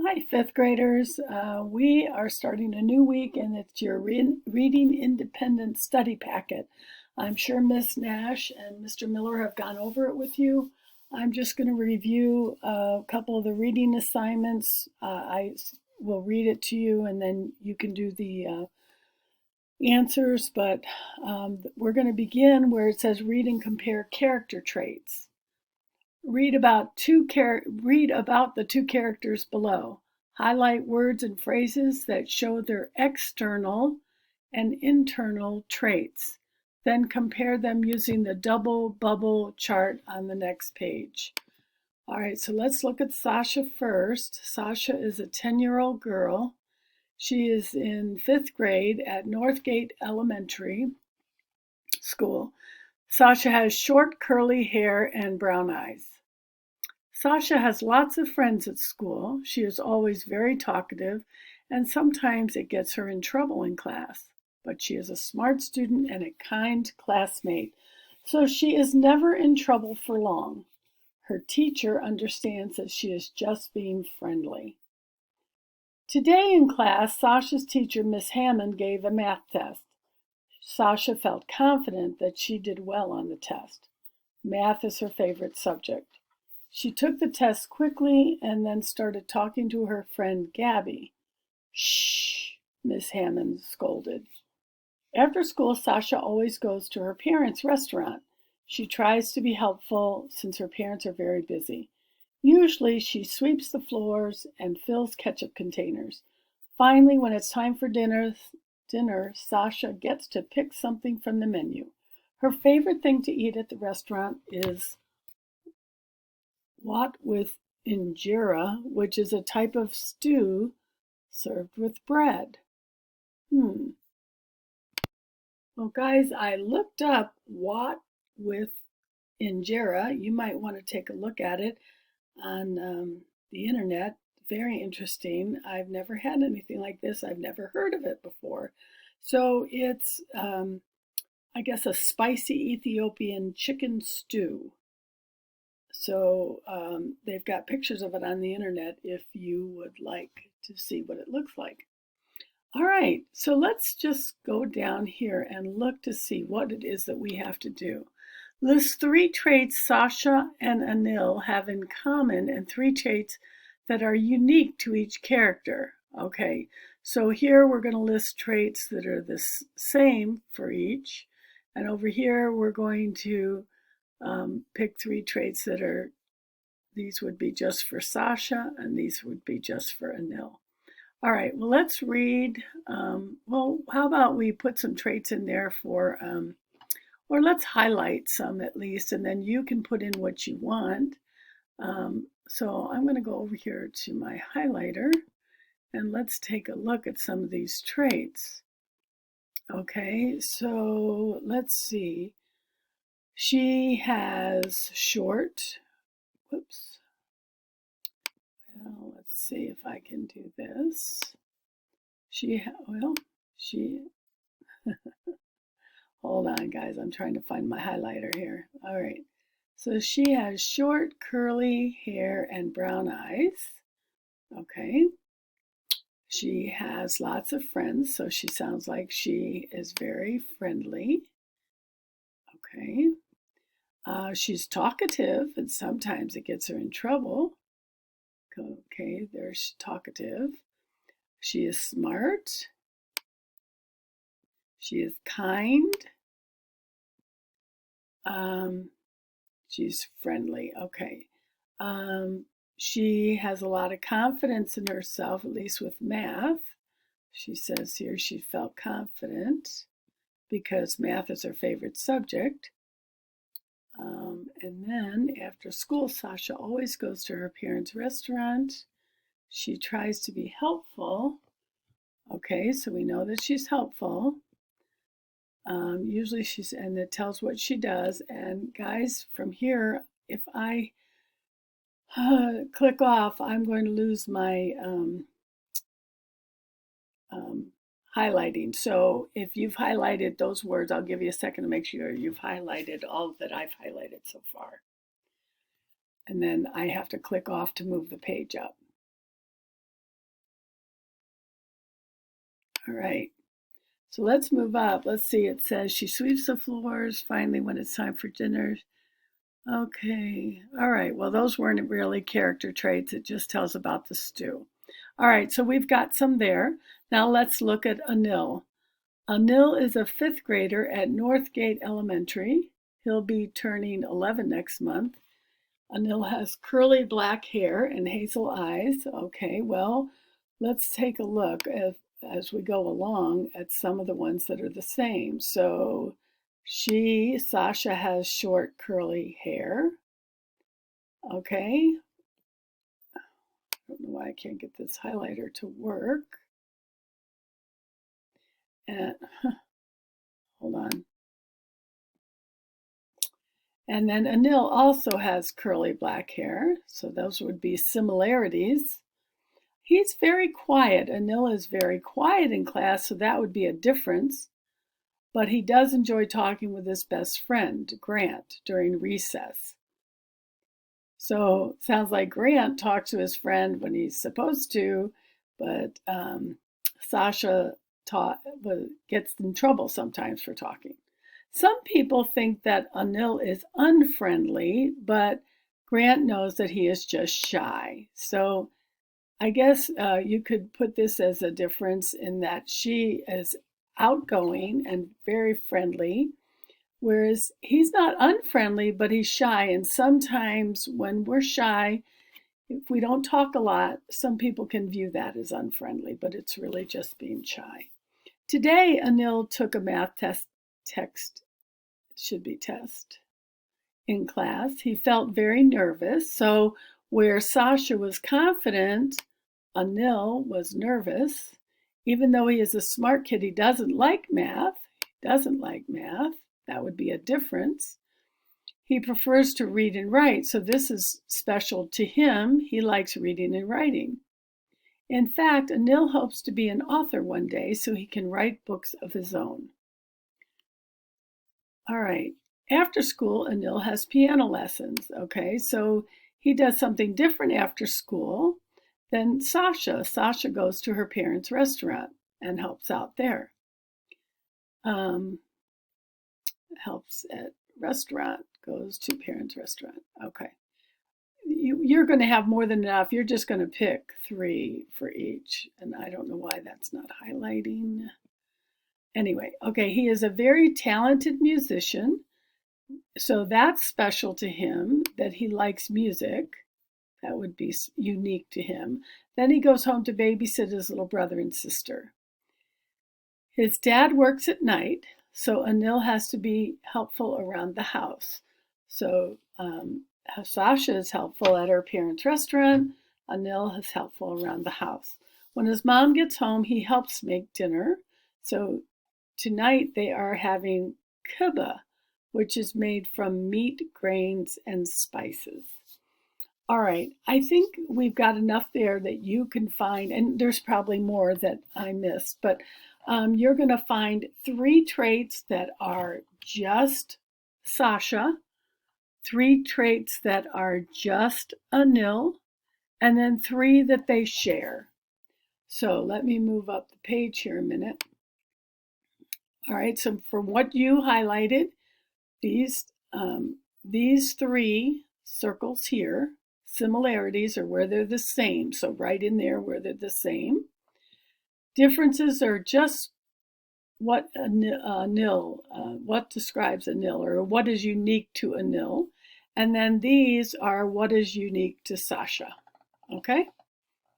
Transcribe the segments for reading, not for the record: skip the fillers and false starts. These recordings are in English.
Hi, fifth graders. We are starting a new week and it's your Reading Independent Study Packet. I'm sure Miss Nash and Mr. Miller have gone over it with you. I'm just going to review a couple of the reading assignments. I will read it to you and then you can do the answers, but we're going to begin where it says read and compare character traits. Read about the two characters below. Highlight words and phrases that show their external and internal traits. Then compare them using the double bubble chart on the next page. All right, so let's look at Sasha first. Sasha is a 10-year-old girl. She is in 5th grade at Northgate Elementary School. Sasha has short curly hair and brown eyes. Sasha has lots of friends at school. She is always very talkative, and sometimes it gets her in trouble in class. But she is a smart student and a kind classmate, so she is never in trouble for long. Her teacher understands that she is just being friendly. Today in class, Sasha's teacher, Miss Hammond, gave a math test. Sasha felt confident that she did well on the test. Math is her favorite subject. She took the test quickly and then started talking to her friend Gabby. Shh, Miss Hammond scolded. After school, Sasha always goes to her parents' restaurant. She tries to be helpful since her parents are very busy. Usually, she sweeps the floors and fills ketchup containers. Finally, when it's time for dinner, Sasha gets to pick something from the menu. Her favorite thing to eat at the restaurant is what with injera, which is a type of stew served with bread. Well, guys, I looked up what with injera. You might want to take a look at it on the internet. Very interesting. I've never had anything like this. I've never heard of it before. So it's, I guess, a spicy Ethiopian chicken stew. So they've got pictures of it on the internet if you would like to see what it looks like. All right, so let's just go down here and look to see what it is that we have to do. List 3 traits Sasha and Anil have in common and 3 traits that are unique to each character. Okay, so here we're going to list traits that are the same for each. And over here we're going to pick 3 traits that are, these would be just for Sasha and these would be just for Anil. All right, well, let's read. Well, how about we put some traits in there for, or let's highlight some at least, and then you can put in what you want. So I'm going to go over here to my highlighter and let's take a look at some of these traits. Okay, so let's see. She has short, whoops. Well, let's see if I can do this. Hold on, guys. I'm trying to find my highlighter here. All right. So she has short, curly hair and brown eyes. Okay. She has lots of friends, so she sounds like she is very friendly. Okay. She's talkative, and sometimes it gets her in trouble. Okay, there's talkative. She is smart. She is kind. She's friendly. Okay. She has a lot of confidence in herself, at least with math. She says here she felt confident because math is her favorite subject. And then after school, Sasha always goes to her parents' restaurant. She tries to be helpful. Okay, so we know that she's helpful. Usually and it tells what she does. And guys, from here, if I click off, I'm going to lose my highlighting. So if you've highlighted those words, I'll give you a second to make sure you've highlighted all that I've highlighted so far. And then I have to click off to move the page up. All right. So let's move up. Let's see. It says she sweeps the floors finally when it's time for dinner. Okay. All right. Well, those weren't really character traits. It just tells about the stew. All right. So we've got some there. Now let's look at Anil. Anil is a fifth grader at Northgate Elementary. He'll be turning 11 next month. Anil has curly black hair and hazel eyes. Okay, well, let's take a look as we go along at some of the ones that are the same. So Sasha has short curly hair. Okay. I don't know why I can't get this highlighter to work. And hold on. And then Anil also has curly black hair, so those would be similarities. He's very quiet. Anil is very quiet in class, so that would be a difference. But he does enjoy talking with his best friend, Grant, during recess. So sounds like Grant talks to his friend when he's supposed to, but Sasha gets in trouble sometimes for talking. Some people think that Anil is unfriendly, but Grant knows that he is just shy. So I guess you could put this as a difference in that she is outgoing and very friendly, whereas he's not unfriendly, but he's shy. And sometimes when we're shy, if we don't talk a lot, some people can view that as unfriendly, but it's really just being shy. Today, Anil took a math test in class. He felt very nervous. So where Sasha was confident, Anil was nervous. Even though he is a smart kid, he doesn't like math. That would be a difference. He prefers to read and write, so this is special to him. He likes reading and writing. In fact, Anil hopes to be an author one day so he can write books of his own. All right. After school, Anil has piano lessons. Okay, so he does something different after school than Sasha. Sasha goes to her parents' restaurant and helps out there. Helps at restaurant, goes to parents' restaurant. Okay. You're going to have more than enough. You're just going to pick 3 for each. And I don't know why that's not highlighting. Anyway, okay, he is a very talented musician. So that's special to him that he likes music. That would be unique to him. Then he goes home to babysit his little brother and sister. His dad works at night, so Anil has to be helpful around the house. So Sasha is helpful at her parents' restaurant. Anil is helpful around the house. When his mom gets home, he helps make dinner. So tonight they are having kibbeh, which is made from meat, grains, and spices. All right, I think we've got enough there that you can find, and there's probably more that I missed, but you're going to find 3 traits that are just Sasha, 3 traits that are just Anil, and then 3 that they share. So let me move up the page here a minute. All right, so from what you highlighted, these 3 circles here, similarities are where they're the same. So right in there where they're the same. Differences are just what what describes Anil, or what is unique to Anil. And then these are what is unique to Sasha. Okay?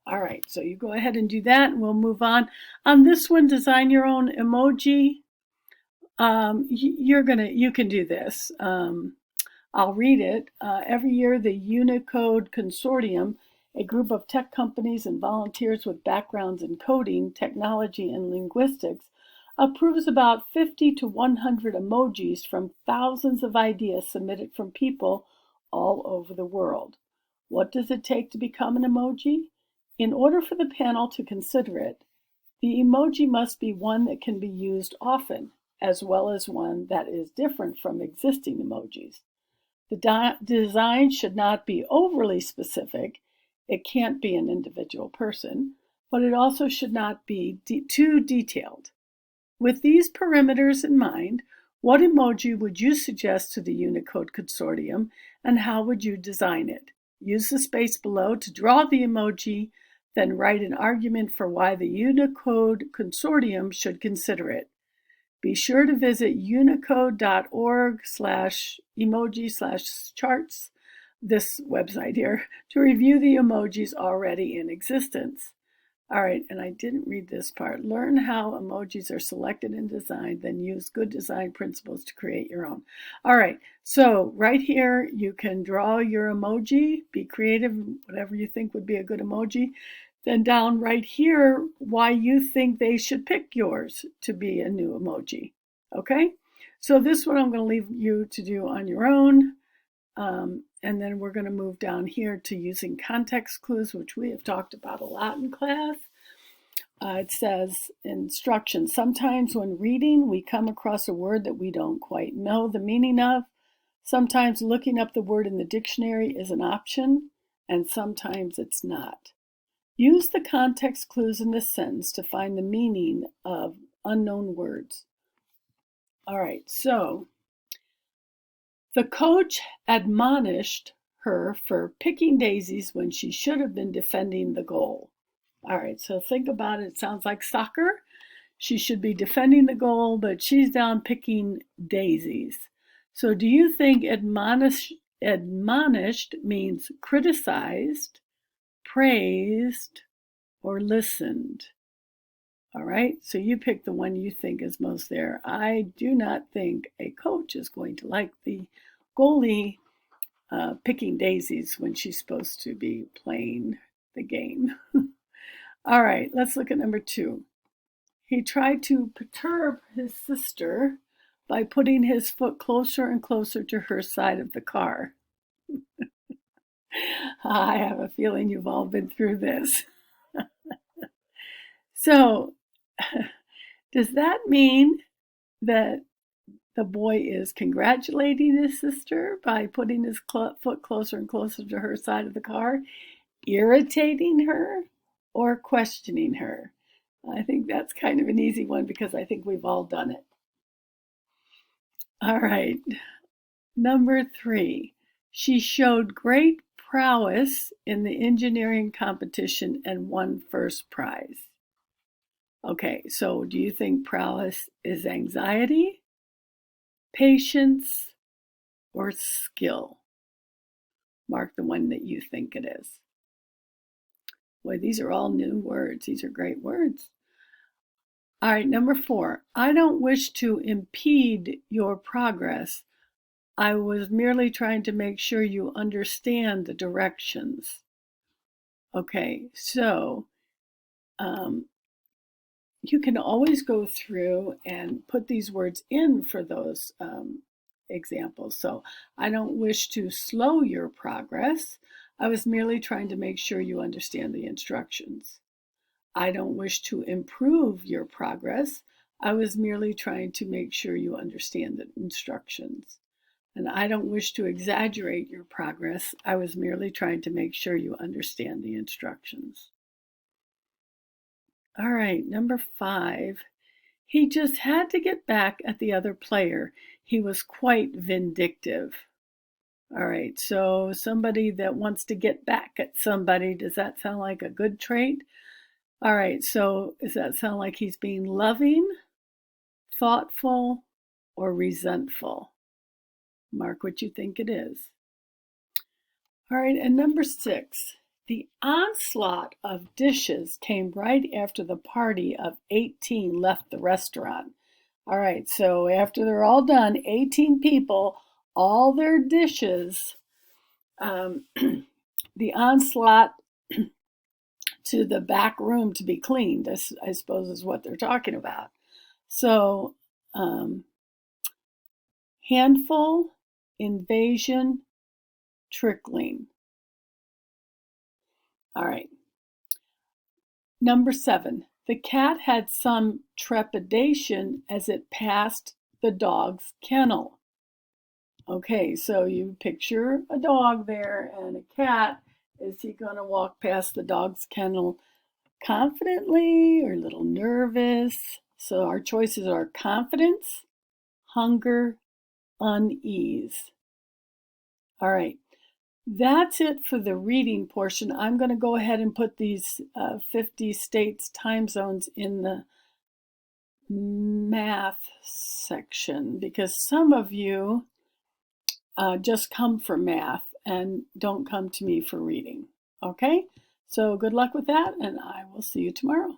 All right, so you go ahead and do that, and we'll move on. On this one, design your own emoji. You can do this. I'll read it. Every year, the Unicode Consortium, a group of tech companies and volunteers with backgrounds in coding, technology, and linguistics, approves about 50 to 100 emojis from thousands of ideas submitted from people all over the world. What does it take to become an emoji? In order for the panel to consider it, the emoji must be one that can be used often, as well as one that is different from existing emojis. The design should not be overly specific. It can't be an individual person. but it also should not be too detailed. With these parameters in mind, what emoji would you suggest to the Unicode Consortium, and how would you design it? Use the space below to draw the emoji, then write an argument for why the Unicode Consortium should consider it. Be sure to visit unicode.org/emoji/charts, this website here, to review the emojis already in existence. All right, and I didn't read this part. Learn how emojis are selected and designed, then use good design principles to create your own. All right, so right here you can draw your emoji, be creative, whatever you think would be a good emoji. Then down right here, why you think they should pick yours to be a new emoji. Okay, so this one I'm going to leave you to do on your own. And then we're going to move down here to using context clues, which we have talked about a lot in class. It says instructions. Sometimes when reading, we come across a word that we don't quite know the meaning of. Sometimes looking up the word in the dictionary is an option, and sometimes it's not. Use the context clues in this sentence to find the meaning of unknown words. All right, so the coach admonished her for picking daisies when she should have been defending the goal. All right, so think about it. It sounds like soccer. She should be defending the goal, but she's down picking daisies. So do you think admonished means criticized, praised, or listened? All right, so you pick the one you think is most there. I do not think a coach is going to like the goalie picking daisies when she's supposed to be playing the game. All right, let's look at number 2. He tried to perturb his sister by putting his foot closer and closer to her side of the car. I have a feeling you've all been through this. So, does that mean that the boy is congratulating his sister by putting his foot closer and closer to her side of the car, irritating her, or questioning her? I think that's kind of an easy one because I think we've all done it. All right, number 3. She showed great prowess in the engineering competition and won first prize. Okay, so do you think prowess is anxiety, patience, or skill? Mark the one that you think it is. Boy, these are all new words. These are great words. All right, number 4. I don't wish to impede your progress. I was merely trying to make sure you understand the directions. Okay, so you can always go through and put these words in for those examples. So I don't wish to slow your progress. I was merely trying to make sure you understand the instructions. I don't wish to improve your progress. I was merely trying to make sure you understand the instructions. And I don't wish to exaggerate your progress. I was merely trying to make sure you understand the instructions. All right, number 5. He just had to get back at the other player. He was quite vindictive. All right, so somebody that wants to get back at somebody, does that sound like a good trait? All right, so does that sound like he's being loving, thoughtful, or resentful? Mark what you think it is. All right, and number 6. The onslaught of dishes came right after the party of 18 left the restaurant. All right, so after they're all done, 18 people, all their dishes, the onslaught to the back room to be cleaned, I suppose is what they're talking about. So, handful, invasion, trickling. All right. Number 7. The cat had some trepidation as it passed the dog's kennel. Okay, so you picture a dog there and a cat. Is he going to walk past the dog's kennel confidently or a little nervous. So our choices are confidence, hunger, unease. All right, that's it for the reading portion. I'm going to go ahead and put these 50 states time zones in the math section because some of you just come for math and don't come to me for reading. Okay, so good luck with that, and I will see you tomorrow.